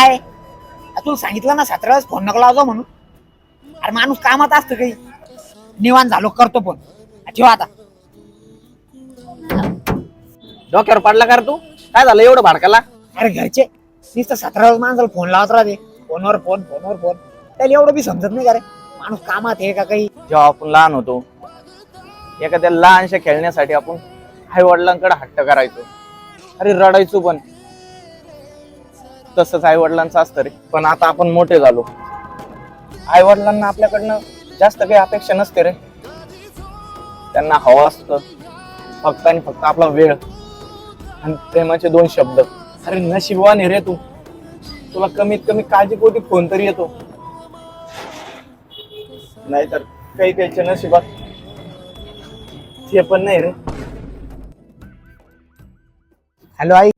काय तुला सांगितलं ना 17 वेळेस फोन नको लावतो म्हणून. अरे माणूस कामात असतं काही. निवांत झालो करतो फोन. ठेव आता. डोक्यावर पडला का रे तू? काय झालं एवढं भाडकाला? अरे घरचे नुसतं 17 वेळेस माणसाला फोन लावत राहते. फोनवर फोन फोनवर फोन. त्याला एवढं बी समजत नाही का रे माणूस कामात आहे का काही. जेव्हा आपण लहान होतो एखाद्या लहानशा खेळण्यासाठी आपण आई वडिलांकडे हट्ट करायचो. अरे रडायचो पण. तसंच आई वडिलांचं असतं रे. पण आता आपण मोठे झालो. आई वडिलांना आपल्याकडनं जास्त काही अपेक्षा नसते रे. त्यांना हवं असतं फक्त आणि फक्त आपला वेळ आणि प्रेमाचे 2 शब्द. अरे नशिबवान आहे रे तू. तुला कमीत कमी काळजीपोटी फोन तरी येतो. नाहीतर काही काहीच्या नशिबात ते पण नाही रे. हॅलो आई.